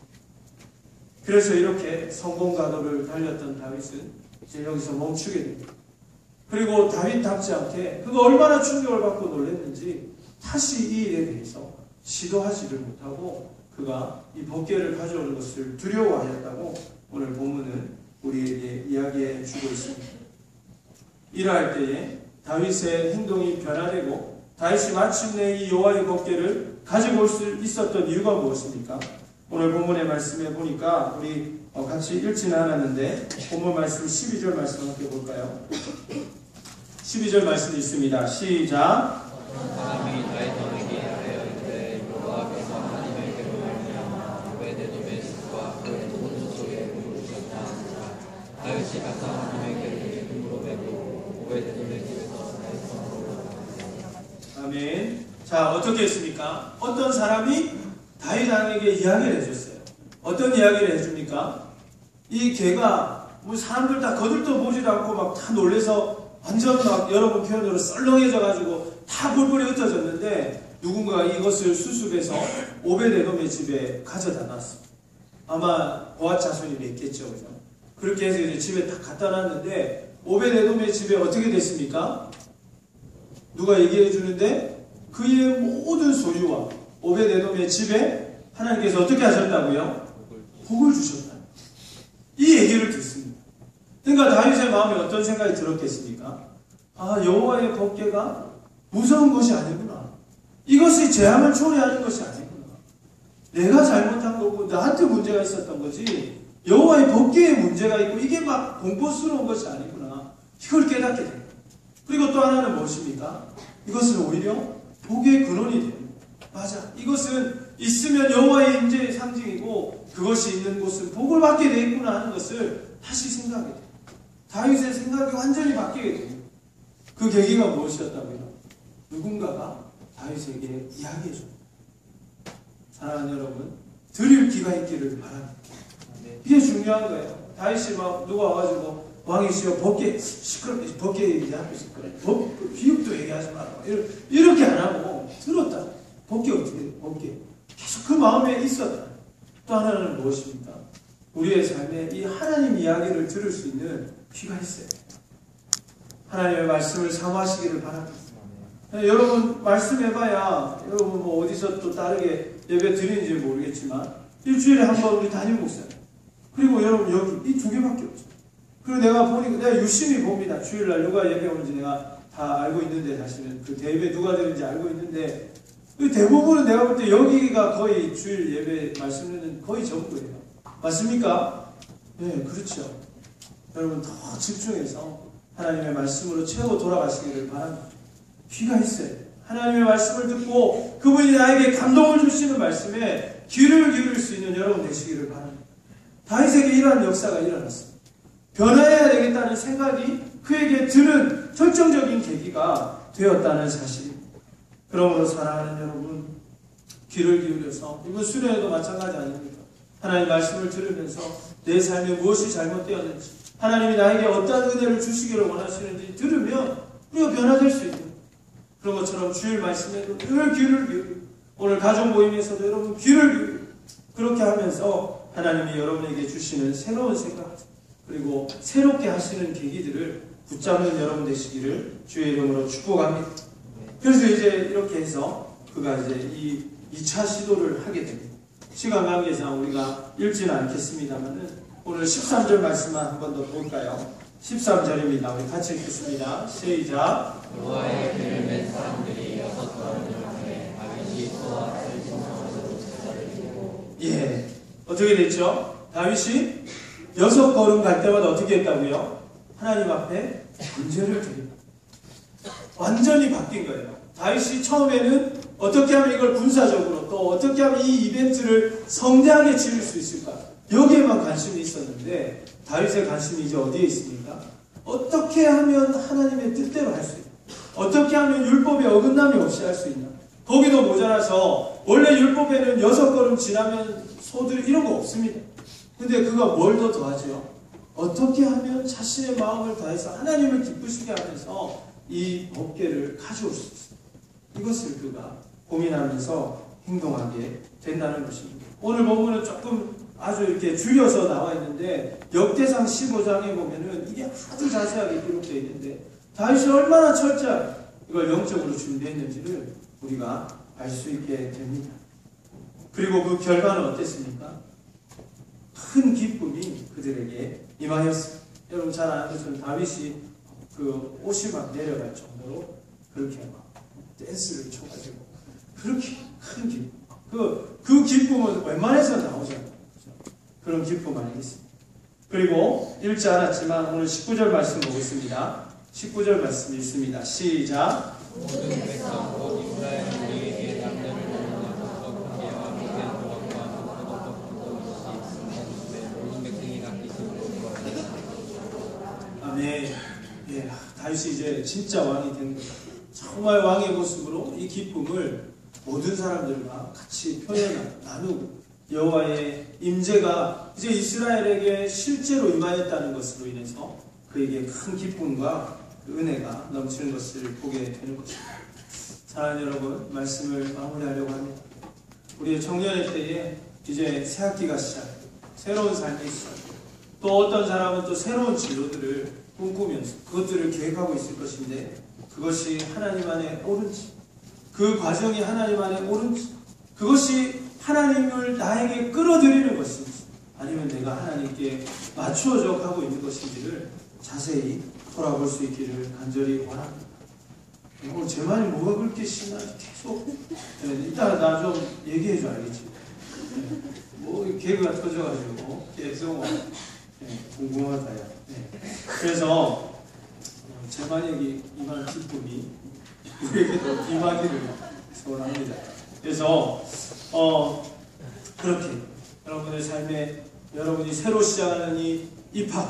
그래서 이렇게 성공가도를 달렸던 다윗은 이제 여기서 멈추게 됩니다. 그리고 다윗답지 않게 그가 얼마나 충격을 받고 놀랐는지 다시 이 일에 대해서 시도하지를 못하고 그가 이 법궤를 가져오는 것을 두려워하였다고 오늘 본문은 우리에게 이야기해 주고 있습니다. 이러할 때에 다윗의 행동이 변화되고 다윗이 마침내 이 여호와의 법궤를 가지고 올 수 있었던 이유가 무엇입니까? 오늘 본문의 말씀에 보니까 우리 같이 읽지는 않았는데 본문 말씀 12절 말씀 함께 볼까요? 12절 말씀이 있습니다. 시작. 사람이 다윗에게 하여이르되 여호와께서 하나님에게로 말미암아 오베데돔의 집과 그의 모든 속에 물을 주셨다. 다윗이 가서 하나님에게 기쁨으로 배고 오베데돔의 집에서 다윗성으로 올라갔다. 아멘. 자, 어떻게 했습니까? 어떤 사람이 다윗왕에게 이야기를 해줬어요. 어떤 이야기를 해줍니까? 이 개가 사람들 다 거들떠 보지도 않고 막 다 놀래서 완전 막 여러분 표현으로 썰렁해져가지고 다 볼볼이 흩어졌는데 누군가가 이것을 수습해서 오벳에돔의 집에 가져다 놨어. 아마 보앗 자손이 냈겠죠. 그죠? 그렇게 해서 이제 집에 딱 갖다 놨는데 오벳에돔의 집에 어떻게 됐습니까? 누가 얘기해 주는데 그의 모든 소유와 오벳에돔의 집에 하나님께서 어떻게 하셨다고요? 복을 주셨다. 이 얘기를 듣습니다. 그러니까 다윗의 마음에 어떤 생각이 들었겠습니까? 아, 여호와의 법궤가 무서운 것이 아니구나. 이것이 재앙을 초래하는 것이 아니구나. 내가 잘못한 거고 나한테 문제가 있었던 거지 여호와의 법궤에 문제가 있고 이게 막 공포스러운 것이 아니구나. 이걸 깨닫게 됩니다. 그리고 또 하나는 무엇입니까? 이것은 오히려 복의 근원이 됩니다. 맞아. 이것은 있으면 여호와의 임재의 상징이고 그것이 있는 곳은 복을 받게 돼 있구나 하는 것을 다시 생각하게 돼요. 다윗의 생각이 완전히 바뀌게 됩니다. 그 계기가 무엇이었다고요? 누군가가 다윗에게 이야기해 줍니다. 사랑하는 여러분, 들을 귀가 있기를 바랍니다. 이게 중요한 거예요. 다윗이 막 누가 와가지고 왕이시여 법궤 시끄럽게 법궤 얘기하고 있을 거예요. 비육도 얘기하지 마라. 이렇게 안 하고 들었다. 법궤 어떻게 돼? 법궤 계속 그 마음에 있었다. 또 하나는 무엇입니까? 우리의 삶에 이 하나님 이야기를 들을 수 있는 귀가 있어요. 하나님의 말씀을 사모하시기를 바랍니다. 여러분 말씀해봐야 여러분 뭐 어디서 또 다르게 예배 드리는지 모르겠지만 일주일에 한 번 우리 담임 목사 그리고 여러분 여기 이 두 개밖에 없죠. 그리고 내가 보니까 내가 유심히 봅니다. 주일날 누가 예배 오는지 내가 다 알고 있는데 사실은 그 대회 누가 되는지 알고 있는데 대부분은 내가 볼 때 여기가 거의 주일 예배 말씀 듣는 거의 전부예요. 맞습니까? 네, 그렇죠. 여러분 더 집중해서 하나님의 말씀으로 채워 돌아가시기를 바랍니다. 귀가 있어요. 하나님의 말씀을 듣고 그분이 나에게 감동을 주시는 말씀에 귀를 기울일 수 있는 여러분 되시기를 바랍니다. 다윗에게 이러한 역사가 일어났습니다. 변화해야 되겠다는 생각이 그에게 드는 결정적인 계기가 되었다는 사실입니다. 그러므로 사랑하는 여러분 귀를 기울여서 이번 수련회도 마찬가지 아닙니까? 하나님 말씀을 들으면서 내 삶에 무엇이 잘못되었는지 하나님이 나에게 어떠한 은혜를 주시기를 원하시는지 들으면 우리가 변화될 수 있는 그런 것처럼 주일 말씀에도 늘 귀를 기울이고 오늘 가족 모임에서도 여러분 귀를 기울이고 그렇게 하면서 하나님이 여러분에게 주시는 새로운 생각 그리고 새롭게 하시는 계기들을 붙잡는 여러분 되시기를 주의 이름으로 축복합니다. 그래서 이제 이렇게 해서 그가 이제 이 2차 시도를 하게 됩니다. 시간 관계상 우리가 읽지는 않겠습니다만은 오늘 13절 말씀만 한 번 더 볼까요? 13절입니다. 우리 같이 읽겠습니다. 시작. 여호와의 길을 맨 사람들이 6걸음을 하에 다윗이 소와 들짐승으로 제사를 드리고 예, 어떻게 됐죠? 다윗이 6걸음 갈 때마다 어떻게 했다고요? 하나님 앞에 번제를 드립니다. 완전히 바뀐 거예요. 다윗이 처음에는 어떻게 하면 이걸 군사적으로 또 어떻게 하면 이 이벤트를 성대하게 치를 수 있을까? 여기에만 관심이 있었는데 다윗의 관심이 이제 어디에 있습니까? 어떻게 하면 하나님의 뜻대로 할 수 있나? 어떻게 하면 율법에 어긋남이 없이 할 수 있나? 거기도 모자라서 원래 율법에는 6걸음 지나면 소들 이런 거 없습니다. 근데 그가 뭘 더 더하죠? 어떻게 하면 자신의 마음을 다해서 하나님을 기쁘시게 하면서 이 법궤를 가져올 수 있습니다. 이것을 그가 고민하면서 행동하게 된다는 것입니다. 오늘 본문은 조금 아주 이렇게 줄여서 나와 있는데 역대상 15장에 보면은 이게 아주 자세하게 기록되어 있는데 다윗이 얼마나 철저하게 이걸 영적으로 준비했는지를 우리가 알 수 있게 됩니다. 그리고 그 결과는 어땠습니까? 큰 기쁨이 그들에게 임하였습니다. 여러분 잘 아는 것처럼 다윗이 그 옷이 막 내려갈 정도로 그렇게 막 댄스를 쳐가지고 그렇게 큰 기쁨. 그 기쁨은 웬만해서 나오잖아요. 그런 기쁨 아니겠습니까? 그리고 읽지 않았지만 오늘 19절 말씀 보겠습니다. 19절 말씀 읽습니다. 시작. 모든 백성 곧 이스라엘 우리에게 담대를 드러내고 법궤와 거룩한 조각과 거룩한 것이 모든 백성이 갖기 싫은 아멘. 예, 다윗이 이제 진짜 왕이 된 거예요. 정말 왕의 모습으로 이 기쁨을 모든 사람들과 같이 나누고 여호와의 임재가 이제 이스라엘에게 실제로 임하였다는 것으로 인해서 그에게 큰 기쁨과 그 은혜가 넘치는 것을 보게 되는 것입니다. 사랑하는 여러분, 말씀을 마무리하려고 합니다. 우리의 청년의 때에 이제 새 학기가 시작, 새로운 삶이 시작, 또 어떤 사람은 또 새로운 진로들을 꿈꾸면서 그것들을 계획하고 있을 것인데, 그것이 하나님 안에 옳은지, 그 과정이 하나님 안에 옳은지, 그것이 하나님을 나에게 끌어들이는 것인지, 아니면 내가 하나님께 맞추어져 가고 있는 것인지를 자세히 돌아볼 수 있기를 간절히 원합니다. 오늘 제 말이 뭐가 그렇게 심하지? 계속 이따가 나 좀 얘기해줘, 알겠지? 뭐 개그가 터져가지고 계속 궁금하다. 그래서 제 만약에 임한 기쁨이 우리에게도 임하기를 소원합니다. 그래서 그렇게 여러분의 삶에 여러분이 새로 시작하는 이 입학,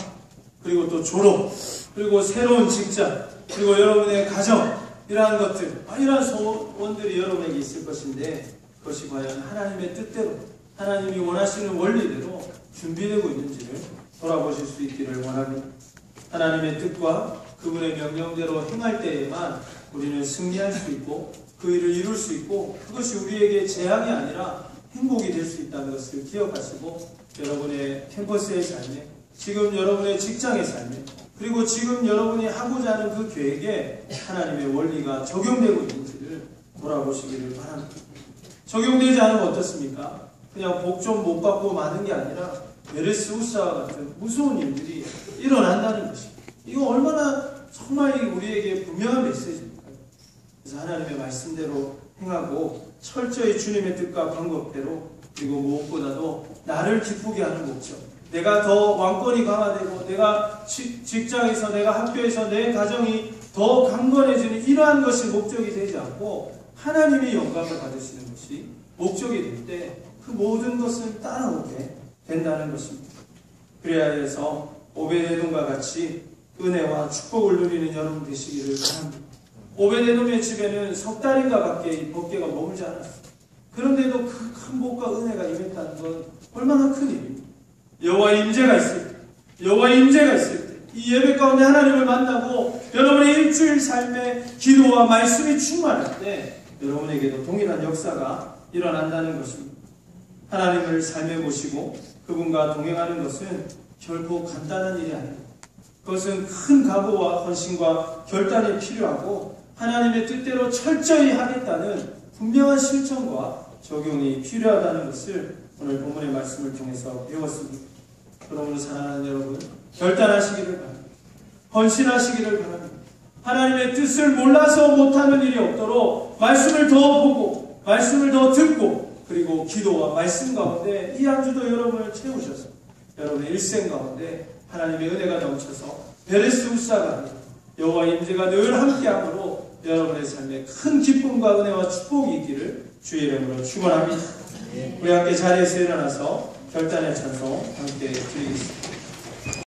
그리고 또 졸업, 그리고 새로운 직장, 그리고 여러분의 가정, 이러한 것들, 이러한 소원들이 여러분에게 있을 것인데, 그것이 과연 하나님의 뜻대로, 하나님이 원하시는 원리대로 준비되고 있는지를 돌아보실 수 있기를 원합니다. 하나님의 뜻과 그분의 명령대로 행할 때에만 우리는 승리할 수 있고 그 일을 이룰 수 있고, 그것이 우리에게 재앙이 아니라 행복이 될 수 있다는 것을 기억하시고, 여러분의 캠퍼스의 삶에, 지금 여러분의 직장의 삶에, 그리고 지금 여러분이 하고자 하는 그 계획에 하나님의 원리가 적용되고 있는지를 돌아보시기를 바랍니다. 적용되지 않으면 어떻습니까? 그냥 복 좀 못 받고 마는 게 아니라 메르스우스와 같은 무서운 일들이 일어난다는 것입니다. 이거 얼마나 정말 우리에게 분명한 메시지입니까? 그래서 하나님의 말씀대로 행하고 철저히 주님의 뜻과 방법대로, 그리고 무엇보다도 나를 기쁘게 하는 목적, 내가 더 왕권이 강화되고 내가 직장에서, 내가 학교에서 내 가정이 더 강건해지는 이러한 것이 목적이 되지 않고 하나님이 영광을 받으시는 것이 목적이 될 때 그 모든 것을 따라오게 된다는 것입니다. 그래야 해서 오베데돔과 같이 은혜와 축복을 누리는 여러분 되시기를 바랍니다. 오베데돔의 집에는 석 달인가 밖에 법궤가 머물지 않았어요. 그런데도 그 큰 복과 은혜가 임했다는 건 얼마나 큰 일입니까? 여호와의 임재가 있을 때, 여호와의 임재가 있을 때, 이 예배 가운데 하나님을 만나고 여러분의 일주일 삶에 기도와 말씀이 충만할 때 여러분에게도 동일한 역사가 일어난다는 것입니다. 하나님을 삶에 모시고 그분과 동행하는 것은 결코 간단한 일이 아닙니다. 그것은 큰 각오와 헌신과 결단이 필요하고 하나님의 뜻대로 철저히 하겠다는 분명한 실천과 적용이 필요하다는 것을 오늘 본문의 말씀을 통해서 배웠습니다. 그러므로 사랑하는 여러분, 결단하시기를 바랍니다. 헌신하시기를 바랍니다. 하나님의 뜻을 몰라서 못하는 일이 없도록 말씀을 더 보고, 말씀을 더 듣고, 그리고 기도와 말씀 가운데 이 한 주도 여러분을 채우셔서 여러분의 일생 가운데 하나님의 은혜가 넘쳐서 베레스우사가 아니라 여호와의 임재가 늘 함께함으로 여러분의 삶에 큰 기쁨과 은혜와 축복이 있기를 주의 이름으로 축원합니다. 우리 함께 자리에서 일어나서 결단의 찬송 함께 드리겠습니다.